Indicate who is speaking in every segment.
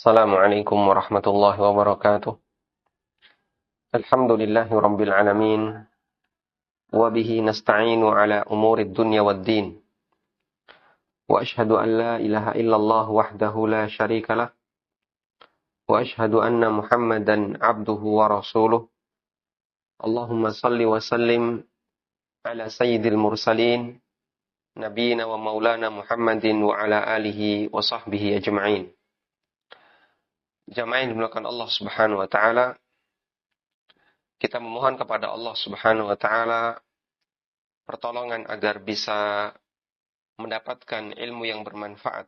Speaker 1: Assalamualaikum warahmatullahi wabarakatuh. Alhamdulillahi rabbil alamin. Wa bihi nasta'inu ala umurid dunya waddin. Wa ashhadu an la ilaha illallah wahdahu la syarika lah. Wa ashhadu anna Muhammadan abduhu wa rasuluh. Allahumma salli wa sallim ala sayyidil mursalin. Nabiyina wa maulana Muhammadin wa ala alihi wa sahbihi ajma'in. Jamaah yang dimuliakan Allah Subhanahu wa taala, kita memohon kepada Allah Subhanahu wa taala pertolongan agar bisa mendapatkan ilmu yang bermanfaat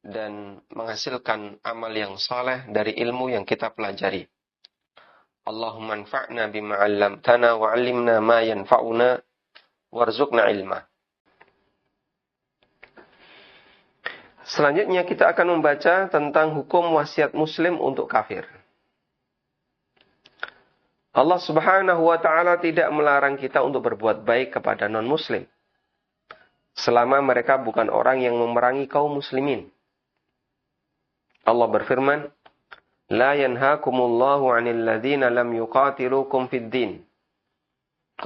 Speaker 1: dan menghasilkan amal yang saleh dari ilmu yang kita pelajari. Allahumma anfa'na bima 'allamtana wa 'allimna ma yanfa'una warzuqna ilma. Selanjutnya kita akan membaca tentang hukum wasiat muslim untuk kafir. Allah Subhanahu wa taala tidak melarang kita untuk berbuat baik kepada non-muslim selama mereka bukan orang yang memerangi kaum muslimin. Allah berfirman, "La yanhaakumullahu 'anil ladzina lam yuqatilukum fid din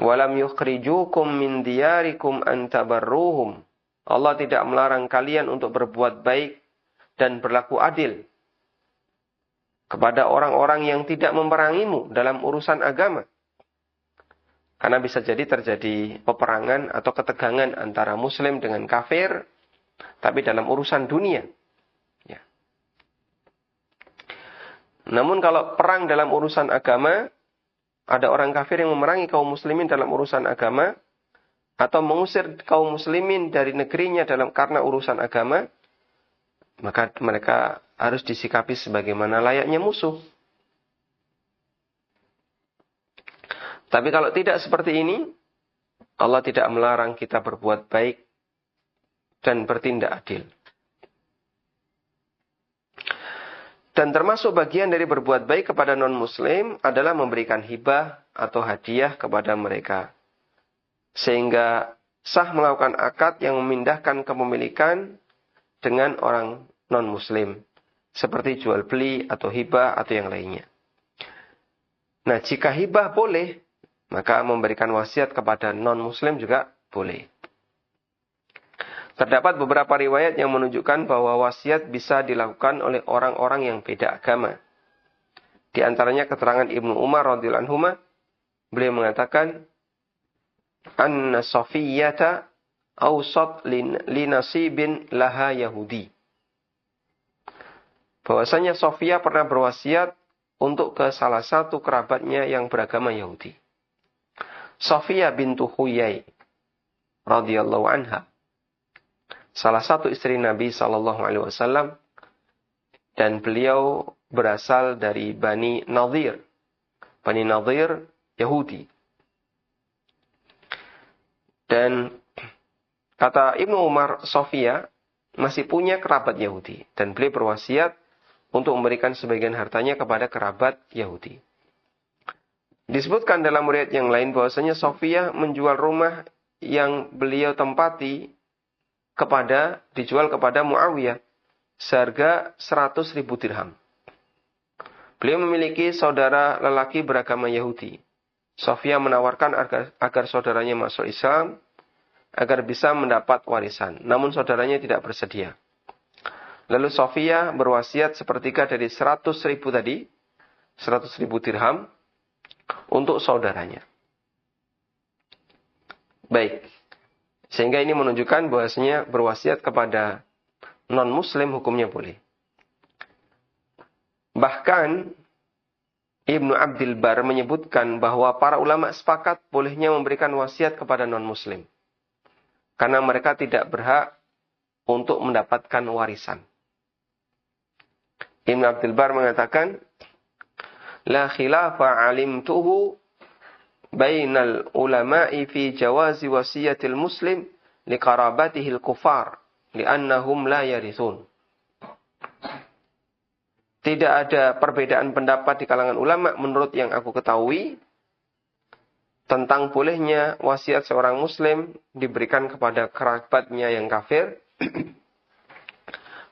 Speaker 1: wa lam yukhrijukum min diyarikum an tabarruhum." Allah tidak melarang kalian untuk berbuat baik dan berlaku adil kepada orang-orang yang tidak memerangimu dalam urusan agama. Karena bisa jadi terjadi peperangan atau ketegangan antara muslim dengan kafir, tapi dalam urusan dunia. Ya. Namun kalau perang dalam urusan agama, ada orang kafir yang memerangi kaum muslimin dalam urusan agama, atau mengusir kaum muslimin dari negerinya karena urusan agama, maka mereka harus disikapi sebagaimana layaknya musuh. Tapi kalau tidak seperti ini, Allah tidak melarang kita berbuat baik dan bertindak adil. Dan termasuk bagian dari berbuat baik kepada non-muslim adalah memberikan hibah atau hadiah kepada mereka, sehingga sah melakukan akad yang memindahkan kepemilikan dengan orang non-muslim, seperti jual beli atau hibah atau yang lainnya. Nah, jika hibah boleh, maka memberikan wasiat kepada non-muslim juga boleh. Terdapat beberapa riwayat yang menunjukkan bahwa wasiat bisa dilakukan oleh orang-orang yang beda agama. Di antaranya keterangan Ibnu Umar radhiyallahu anhu, beliau mengatakan, Anna Safiyyata awsat li nasibin laha Yahudi. Bahwasanya Sofia pernah berwasiat untuk ke salah satu kerabatnya yang beragama Yahudi. Sofia bintu Huyai radhiyallahu anha, salah satu istri Nabi sallallahu alaihi wasallam, dan beliau berasal dari Bani Nadir. Bani Nadir Yahudi. Dan kata Ibnu Umar, Sofia masih punya kerabat Yahudi. Dan beliau berwasiat untuk memberikan sebagian hartanya kepada kerabat Yahudi. Disebutkan dalam riwayat yang lain bahwasanya Sofia menjual rumah yang beliau tempati dijual kepada Muawiyah seharga 100.000 dirham. Beliau memiliki saudara lelaki beragama Yahudi. Sofia menawarkan agar saudaranya masuk Islam agar bisa mendapat warisan. Namun saudaranya tidak bersedia. Lalu Sofia berwasiat sepertiga dari 100.000 tadi, 100.000 dirham, untuk saudaranya. Baik. Sehingga ini menunjukkan bahwasanya berwasiat kepada non-muslim hukumnya boleh. Bahkan Ibnu Abdul Bar menyebutkan bahwa para ulama sepakat bolehnya memberikan wasiat kepada non-muslim. Karena mereka tidak berhak untuk mendapatkan warisan. Ibnu Abdul Bar mengatakan, La khilafa alimtuhu bainal ulama'i fi jawazi wasiyatil muslim liqarabatihil kufar li'annahum la yarithun. Tidak ada perbedaan pendapat di kalangan ulama menurut yang aku ketahui tentang bolehnya wasiat seorang muslim diberikan kepada kerabatnya yang kafir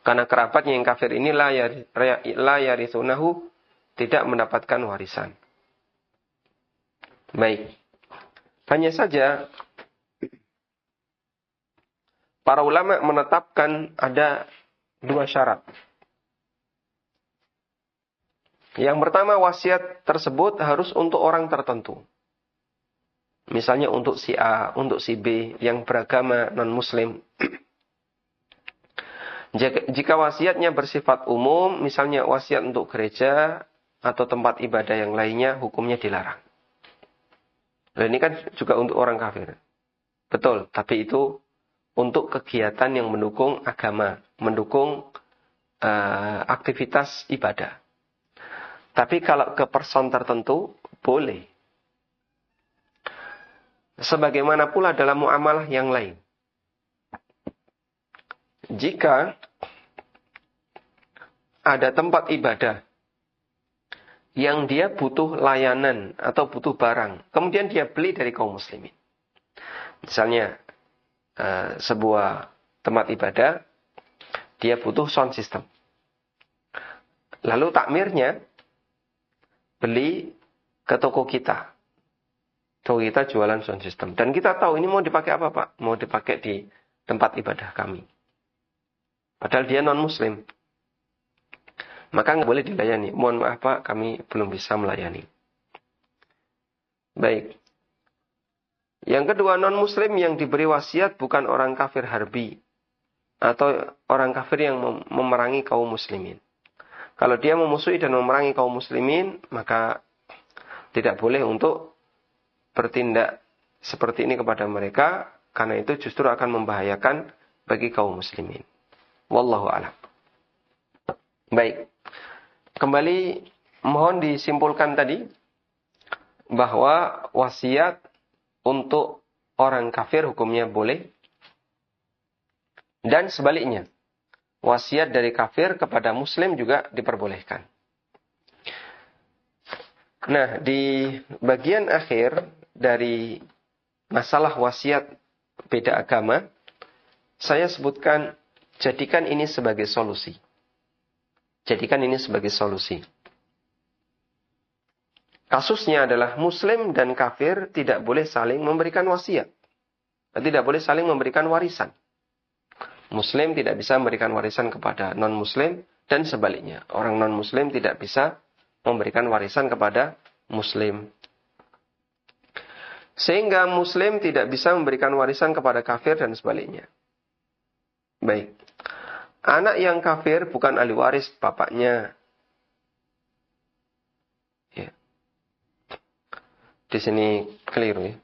Speaker 1: Karena kerabatnya yang kafir ini la yarithunahu, tidak mendapatkan warisan. Baik. Hanya saja para ulama menetapkan ada 2 syarat. Yang pertama, wasiat tersebut harus untuk orang tertentu. Misalnya untuk si A, untuk si B yang beragama non-muslim. Jika wasiatnya bersifat umum, misalnya wasiat untuk gereja atau tempat ibadah yang lainnya, hukumnya dilarang. Nah, ini kan juga untuk orang kafir. Betul, tapi itu untuk kegiatan yang mendukung agama, mendukung aktivitas ibadah. Tapi kalau ke person tertentu, boleh. Sebagaimana pula dalam muamalah yang lain. Jika ada tempat ibadah yang dia butuh layanan atau butuh barang, kemudian dia beli dari kaum muslimin. Misalnya, sebuah tempat ibadah, dia butuh sound system. Lalu takmirnya beli ke toko kita. Toko kita jualan sound system. Dan kita tahu ini mau dipakai apa, Pak? Mau dipakai di tempat ibadah kami. Padahal dia non-muslim. Maka nggak boleh dilayani. Mohon maaf Pak, kami belum bisa melayani. Baik. Yang kedua, non-muslim yang diberi wasiat bukan orang kafir harbi. Atau orang kafir yang memerangi kaum muslimin. Kalau dia memusuhi dan memerangi kaum muslimin, maka tidak boleh untuk bertindak seperti ini kepada mereka. Karena itu justru akan membahayakan bagi kaum muslimin. Wallahu a'lam. Baik. Kembali mohon disimpulkan tadi bahwa wasiat untuk orang kafir hukumnya boleh. Dan sebaliknya, wasiat dari kafir kepada muslim juga diperbolehkan. Nah, di bagian akhir dari masalah wasiat beda agama, saya sebutkan jadikan ini sebagai solusi. Jadikan ini sebagai solusi. Kasusnya adalah muslim dan kafir tidak boleh saling memberikan wasiat. Tidak boleh saling memberikan warisan. Muslim tidak bisa memberikan warisan kepada non-muslim dan sebaliknya. Orang non-muslim tidak bisa memberikan warisan kepada muslim. Sehingga muslim tidak bisa memberikan warisan kepada kafir dan sebaliknya. Baik. Anak yang kafir bukan ahli waris bapaknya. Ya. Di sini keliru ya.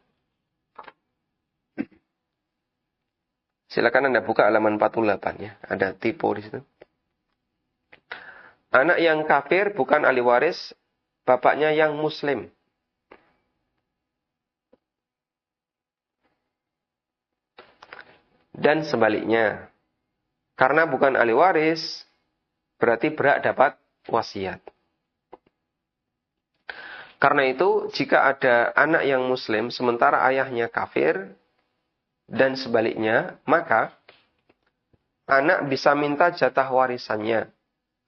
Speaker 1: Silakan Anda buka halaman 48 ya. Ada typo di situ. Anak yang kafir bukan ahli waris bapaknya yang muslim. Dan sebaliknya. Karena bukan ahli waris, berarti berhak dapat wasiat. Karena itu, jika ada anak yang muslim, sementara ayahnya kafir, dan sebaliknya, maka anak bisa minta jatah warisannya,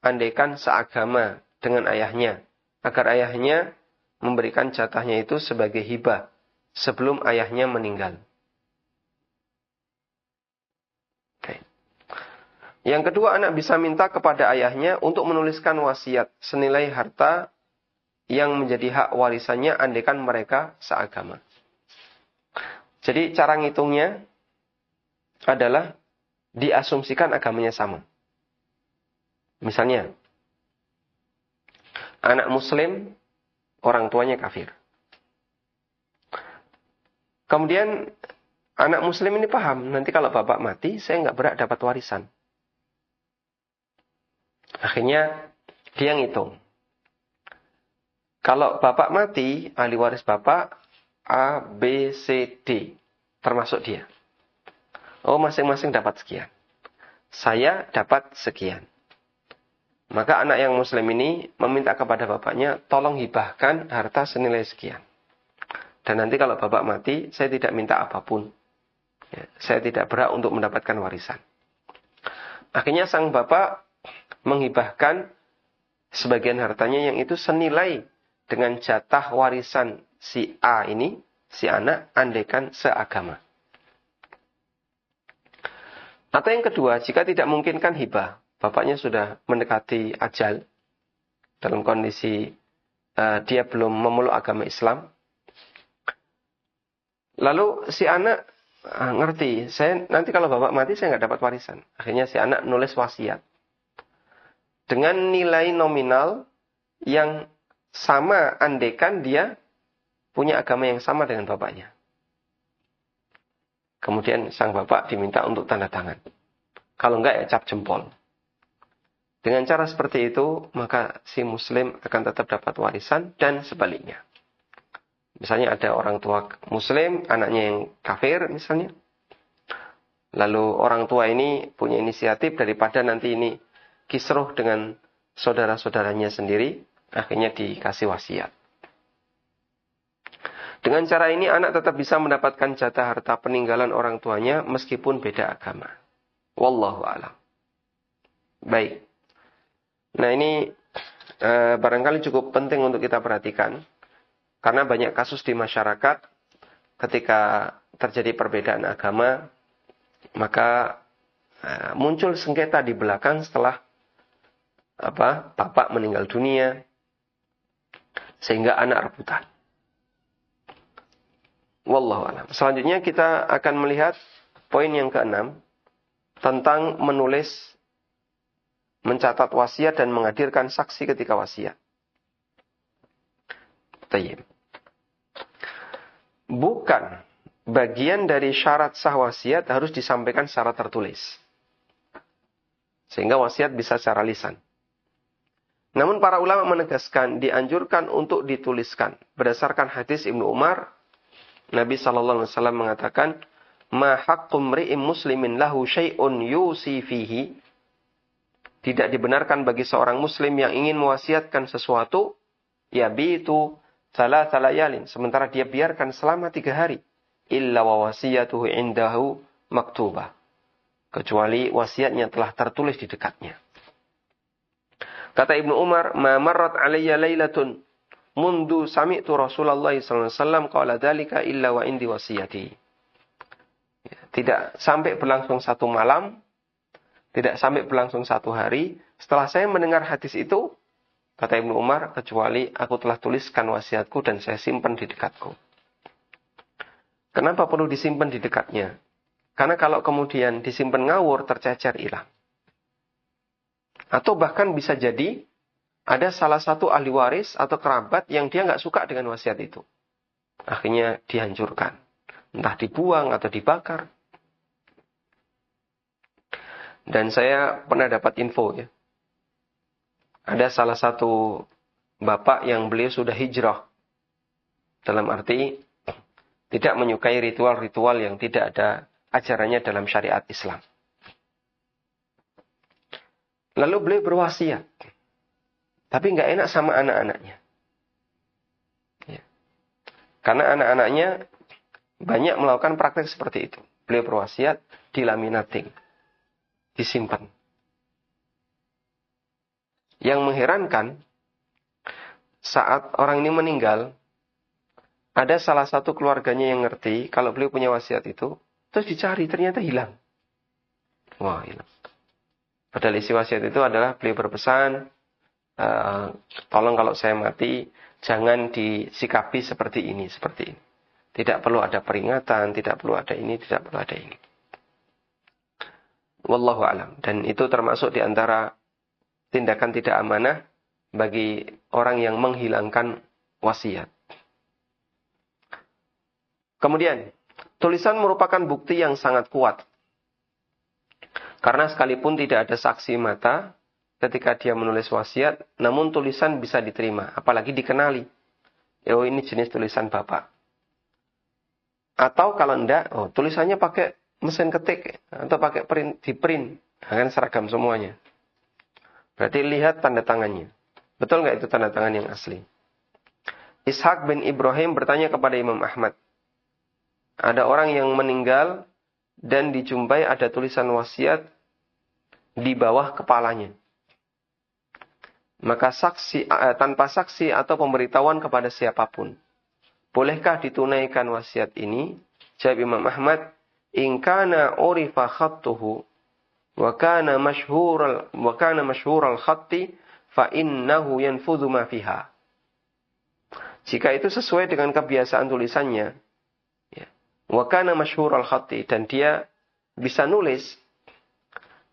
Speaker 1: andaikan seagama dengan ayahnya, agar ayahnya memberikan jatahnya itu sebagai hibah, sebelum ayahnya meninggal. Yang kedua, anak bisa minta kepada ayahnya untuk menuliskan wasiat senilai harta yang menjadi hak warisannya andaikan mereka seagama. Jadi cara ngitungnya adalah diasumsikan agamanya sama. Misalnya, anak muslim, orang tuanya kafir. Kemudian anak muslim ini paham, nanti kalau bapak mati, saya nggak berhak dapat warisan. Akhirnya dia ngitung. Kalau bapak mati, ahli waris bapak A, B, C, D. Termasuk dia. Oh, masing-masing dapat sekian. Saya dapat sekian. Maka anak yang muslim ini meminta kepada bapaknya, tolong hibahkan harta senilai sekian. Dan nanti kalau bapak mati, saya tidak minta apapun. Ya, saya tidak berhak untuk mendapatkan warisan. Akhirnya sang bapak menghibahkan sebagian hartanya yang itu senilai dengan jatah warisan si A ini, si anak, andaikan seagama. Atau yang kedua, jika tidak memungkinkan hibah, bapaknya sudah mendekati ajal, dalam kondisi dia belum memeluk agama Islam. Lalu si anak ngerti, saya nanti kalau bapak mati saya nggak dapat warisan. Akhirnya si anak nulis wasiat dengan nilai nominal yang sama andaikan dia punya agama yang sama dengan bapaknya. Kemudian sang bapak diminta untuk tanda tangan. Kalau enggak ya cap jempol. Dengan cara seperti itu, maka si muslim akan tetap dapat warisan dan sebaliknya. Misalnya ada orang tua muslim, anaknya yang kafir misalnya. Lalu orang tua ini punya inisiatif daripada nanti ini kisruh dengan saudara-saudaranya sendiri, akhirnya dikasih wasiat. Dengan cara ini anak tetap bisa mendapatkan jatah harta peninggalan orang tuanya meskipun beda agama. Wallahu a'lam. Baik. Nah ini barangkali cukup penting untuk kita perhatikan. Karena banyak kasus di masyarakat ketika terjadi perbedaan agama, maka muncul sengketa di belakang setelah bapak meninggal dunia, sehingga anak rebutan. Wallahu a'lam. Selanjutnya kita akan melihat poin yang ke-6 tentang menulis, mencatat wasiat dan menghadirkan saksi ketika wasiat. Tayyib. Bukan bagian dari syarat sah wasiat harus disampaikan secara tertulis. Sehingga wasiat bisa secara lisan. Namun para ulama menegaskan dianjurkan untuk dituliskan. Berdasarkan hadis Ibnu Umar, Nabi SAW mengatakan, "Ma haqqu mri'in muslimin lahu syai'un yusi fihi." Tidak dibenarkan bagi seorang muslim yang ingin mewasiatkan sesuatu, yabitu salatsa layalin, sementara dia biarkan selama 3 hari, illa wa wasiyatuhu indahu maktubah, kecuali wasiatnya telah tertulis di dekatnya. Kata Ibnu Umar, "Ma marrat alayya lailatun mundu sami'tu Rasulullah sallallahu alaihi wasallam qala dzalika illa wa indi wasiyati." Tidak sampai berlangsung satu malam, tidak sampai berlangsung 1 hari, setelah saya mendengar hadis itu, kata Ibnu Umar, kecuali aku telah tuliskan wasiatku dan saya simpan di dekatku. Kenapa perlu disimpan di dekatnya? Karena kalau kemudian disimpan ngawur, tercecer hilang. Atau bahkan bisa jadi ada salah satu ahli waris atau kerabat yang dia nggak suka dengan wasiat itu. Akhirnya dihancurkan. Entah dibuang atau dibakar. Dan saya pernah dapat info ya. Ada salah satu bapak yang beliau sudah hijrah. Dalam arti tidak menyukai ritual-ritual yang tidak ada ajarannya dalam syariat Islam. Lalu beliau berwasiat. Tapi nggak enak sama anak-anaknya. Ya. Karena anak-anaknya banyak melakukan praktek seperti itu. Beliau berwasiat dilaminating. Disimpan. Yang mengherankan, saat orang ini meninggal, ada salah satu keluarganya yang ngerti kalau beliau punya wasiat itu, terus dicari, ternyata hilang. Wah, hilang. Padahal isi wasiat itu adalah beliau berpesan, tolong kalau saya mati, jangan disikapi seperti ini, seperti ini. Tidak perlu ada peringatan, tidak perlu ada ini, tidak perlu ada ini. Wallahu a'lam. Dan itu termasuk di antara tindakan tidak amanah bagi orang yang menghilangkan wasiat. Kemudian, tulisan merupakan bukti yang sangat kuat. Karena sekalipun tidak ada saksi mata ketika dia menulis wasiat, namun tulisan bisa diterima, apalagi dikenali. Oh, ini jenis tulisan bapak. Atau kalau enggak, tulisannya pakai mesin ketik atau pakai di print, kan seragam semuanya. Berarti lihat tanda tangannya. Betul nggak itu tanda tangan yang asli? Ishaq bin Ibrahim bertanya kepada Imam Ahmad. Ada orang yang meninggal dan dijumpai ada tulisan wasiat di bawah kepalanya. Maka tanpa saksi atau pemberitahuan kepada siapapun. Bolehkah ditunaikan wasiat ini? Jawab Imam Ahmad, in kana urifa khattuhu wa kana mashhural khatti fa innahu yanfudhu ma fiha. Jika itu sesuai dengan kebiasaan tulisannya, ya, wa kana mashhural khatti, dan dia bisa nulis,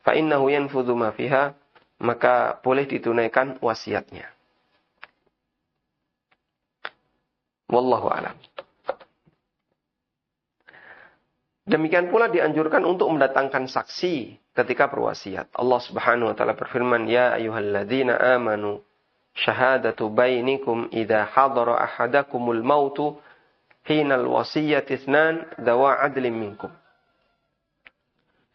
Speaker 1: fa innahu yanfudhu ma fiha, maka boleh ditunaikan wasiatnya. Wallahu a'lam. Demikian pula dianjurkan untuk mendatangkan saksi ketika berwasiat. Allah Subhanahu wa taala berfirman, "Ya ayyuhalladzina amanu syahadatu bainikum idza hadara ahadakumul mautu hinal wasiyyati itsnan dawa adlin minkum."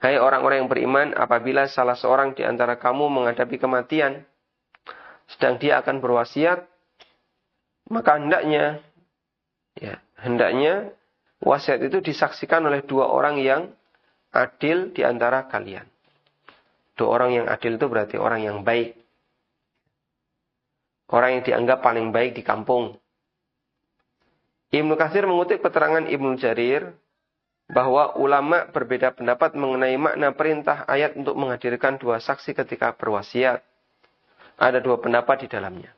Speaker 1: Hai orang-orang yang beriman, apabila salah seorang di antara kamu menghadapi kematian, sedang dia akan berwasiat, maka hendaknya wasiat itu disaksikan oleh dua orang yang adil di antara kalian. Dua orang yang adil itu berarti orang yang baik. Orang yang dianggap paling baik di kampung. Ibnu Katsir mengutip keterangan Ibnu Jarir bahwa ulama berbeda pendapat mengenai makna perintah ayat untuk menghadirkan dua saksi ketika berwasiat. Ada dua pendapat di dalamnya.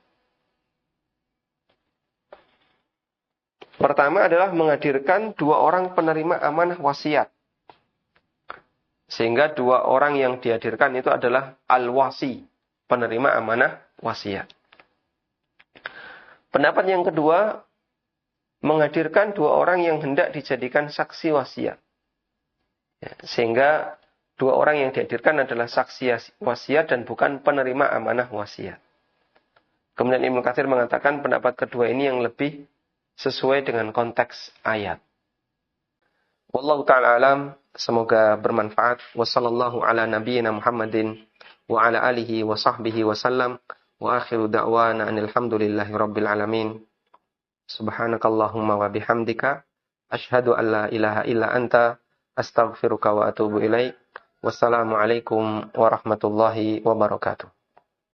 Speaker 1: Pertama adalah menghadirkan dua orang penerima amanah wasiat. Sehingga dua orang yang dihadirkan itu adalah al-wasi, penerima amanah wasiat. Pendapat yang kedua, menghadirkan dua orang yang hendak dijadikan saksi wasiat. Ya, sehingga dua orang yang dihadirkan adalah saksi wasiat dan bukan penerima amanah wasiat. Kemudian Ibnu Katsir mengatakan pendapat kedua ini yang lebih sesuai dengan konteks ayat. Wallahu ta'ala alam, semoga bermanfaat. Wassallallahu ala nabiyyina Muhammadin wa ala alihi wa sahbihi wa sallam. Wa akhiru da'wana alhamdulillahi rabbil alamin. Subhanakallahumma wa bihamdika asyhadu an la ilaha illa anta astaghfiruka wa atubu ilaik. Wassalamualaikum warahmatullahi wabarakatuh.